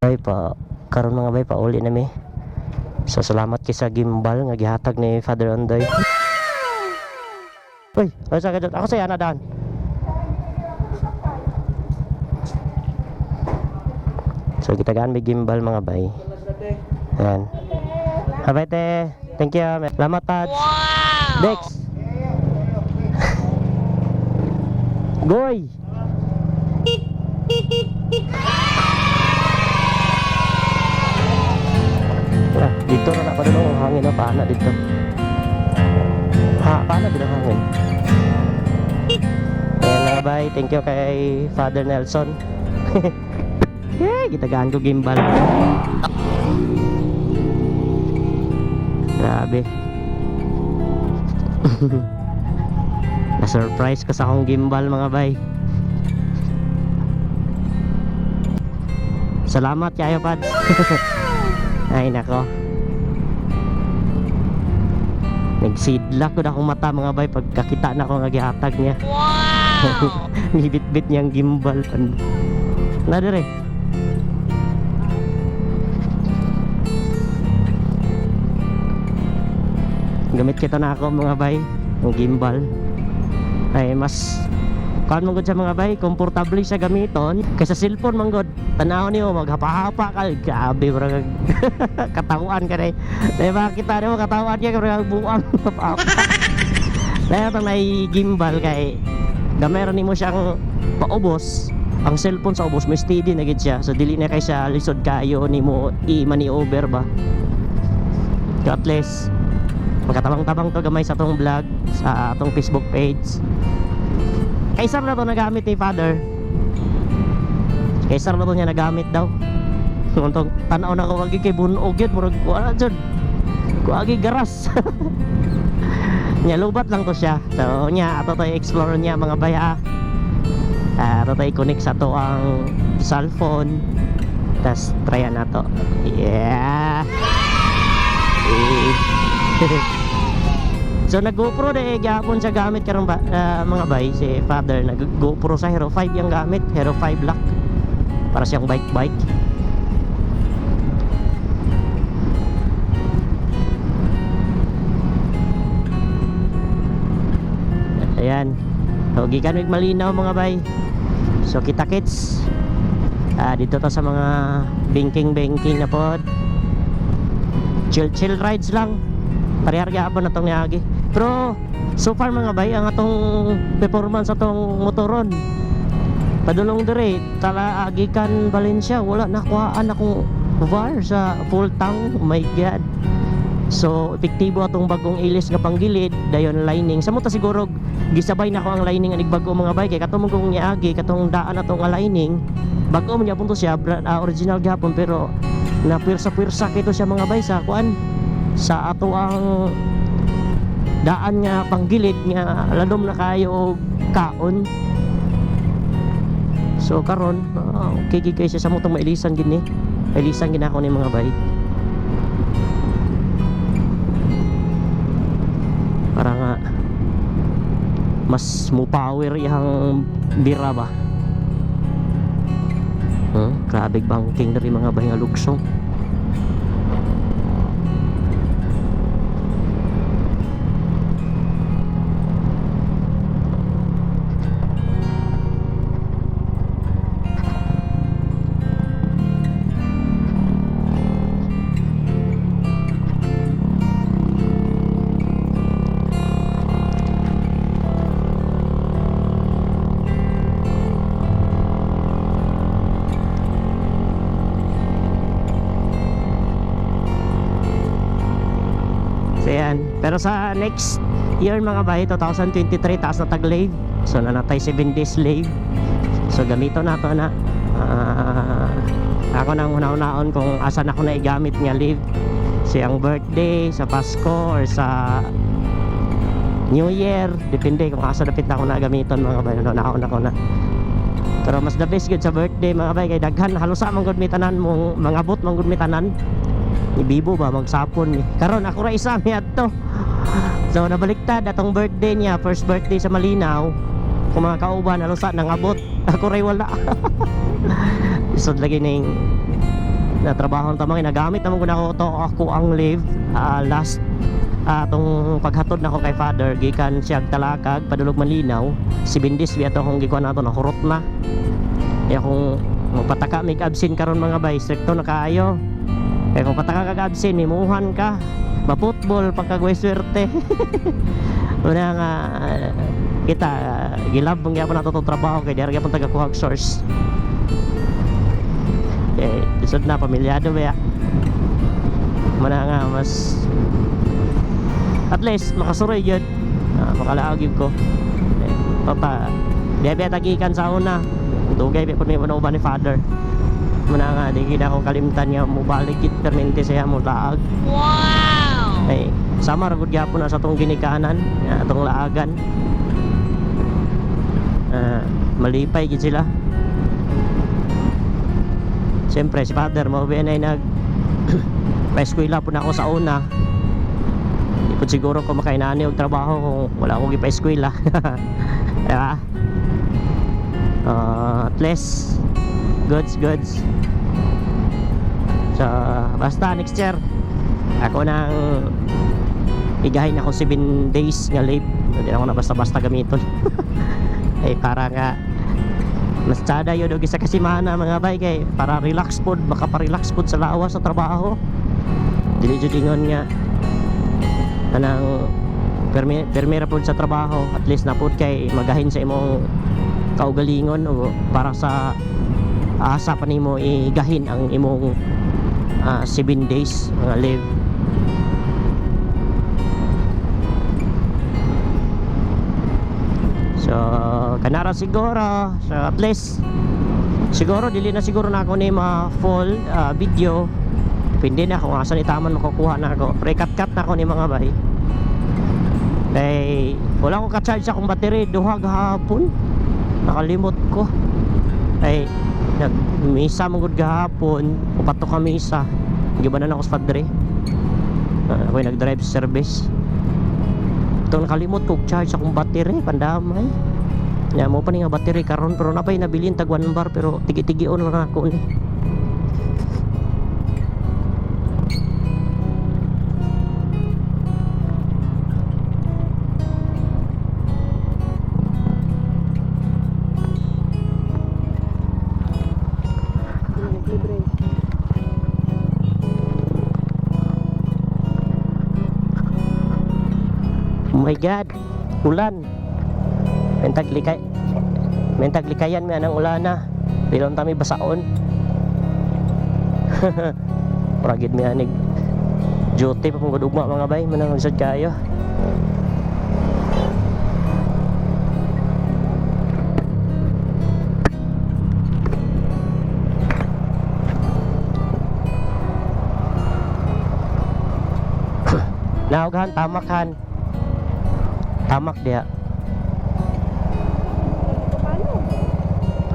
Bay pa karon mga bay pa uli na mi. So salamat kay sa gimbal nga gihatag ni Father Ondoy. Uy, ako sa yana daan. So kita gaan may gimbal mga bay. Ayan. Habay te. Thank you. Salamat Pads. Wow! Dex. Goy. Dito na pa doon ang hangin na paana dito. Paana din ang hangin. Ayan mga bay. Thank you kay Father Nelson. Gitagaan ko gimbal. Grabe. Na-surprise ko sa akong gimbal mga bay. Salamat kayo Pads. Ay nako. Nagsidlak ko na akong mata mga bay pagkakita na ako nga gihatag niya. Wow! Nibit-bit niyang gimbal. Na dire. Gamit kita na ako mga bay ng gimbal. Ay mas kan mong sa mga bay, komportable siya gamiton kaysa cellphone man god. Tanaw niyo maghapa-hapa ka, grabe bro. Katawaan ka dai. Dai ba kita mo katawaan ka bro buang hapa. Dai tang nay gimbal kay gamay ra nimo siyang paubos. Ang cellphone sa ubos may steady na gid siya. So dili na kay siya lisod kayo nimo i-maneuver ba. So at least magkatabang-tabang to gamay sa atong vlog sa atong Facebook page. Kaisar na to nagamit ni Father. Kaisar na to niya nagamit daw. Untong tanaw na ko wagi kay bunog yun. Murag wala dyan. Wagi garas. Nya lubat lang to siya. So nya ato tayo explore niya mga baya. Ato tayo connect sa to ang cellphone. Tas tryan na to. Yeah. So nag GoPro de gapon siya gamit karong mga bay si Father nag GoPro sa Hero 5 yang gamit, Hero 5 Black. Para siyang bike. Ayan. So gikan mig malinaw mga bay. So kita kits. Dito ta sa mga banking na pod. Chill rides lang. Pariharga pa na tong niagi. Pero so far mga bay ang atong performance atong motoron padulong dire tala agikan Valencia wala nakuhaan akong VAR sa full tank. Oh my god. So epektibo atong bagong ilis nga panggilid dayon lining sa muta siguro gisabay na ko ang lining anig bago mga bay kay katong kong niagi katong daan atong lining bago man punto siya original gapon pero na pwersa kito siya mga bay sa kuan sa ato ang daan nga panggilid nga ladom na kayo kaon. So karon okay siya sa mutong mailisan gini. Mailisan gina ako ni mga bay. Para nga mas mo power yang bira ba. Grabe banking dari mga bay nga lugsong. Ayan. Pero sa next year mga bay 2023 taas na tag leave. So nanatay 7 days leave. So gamito na to na ako nang una-unaon kung asan ako na igamit nga leave. Siyang birthday, sa Pasko or sa New Year, depende kung asa dapit na ako na gamiton mga bay. Naon ako na. Pero mas the best good sa birthday mga bay kay daghan halos sa mga gudmitanan mong mga bot mga gudmitanan. Ibibo ba magsapon ni karon ako ra isa mi adto. So nabaliktad atong birthday niya, first birthday sa Malinaw. Kung mga kauban halos sa nangabot ako ray wala. Isod lagi ning na trabaho tamang nagamit naman ko na ako ang leave last atong paghatod nako kay father gikan siya Talakag padulog Manlinaw 7 days biya to kung gikuan nato nahurot na kaya kung magpataka may absent karon mga bay stricto na kaayo kaya kung pataka kag absent imuhan ka maputbol pagkagway swerte una nga kita gilab ang gyapon nato trabaho kay diya gyapon taga kuhag source lisod na pamilyado ba mana nga mas at least makasuroy yun makalaag yun ko papa diya tagikan sa una dugay pa may manuban ni father mana nga di gina ko kalimtan niya mubalik it permente siya mo laag wow ay sama ragod gyapon na sa tong ginikanan atong laagan malipay gid sila. Siyempre si father mo ba na nag pa-eskwela po na ako sa una. Di po siguro ko makainani og trabaho kung wala akong ipa-eskwela. Diba? At least goods. So basta next year ako nang igahin ako 7 days nga leave. Hindi ako na basta-basta gamiton. Ay para nga mas tsada yun og isa kasimana mga bay kay para relax pod makaparelax pod sa lawas sa trabaho dili jud ingon nga kanang permira pod sa trabaho at least na pod kay magahin sa imong kaugalingon o para sa asa pa nimo igahin ang imong 7 days nga leave. So kanara siguro so at least siguro dili na siguro na ako ni full video depende na kung asan itaman makukuha na ako pre-cut na ako ni mga bay kay wala ko ka-charge akong battery duha gahapon nakalimot ko ay nagmisa mong gahapon upato ka misa gibanan ako sa padre ako'y nag-drive service itong nakalimot ko charge akong battery pandamay ya mo pa ni nga battery karon pero napay nabilin tag 1 bar pero tigi-tigion lang ako ni oh my god ulan mentag likayan mi anang ulana bilon tami basaon paragid mi anig jote pa pong gadugma mga bay manang lisod kayo nahugahan tamak dia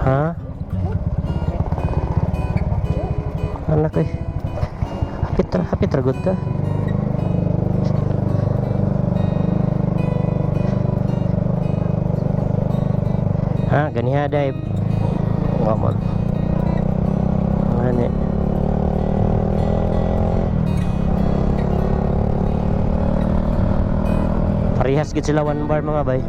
ha anak hapit ragot ka ha ganiha day ngomong ngane parehas gid sila 1 bar mga bay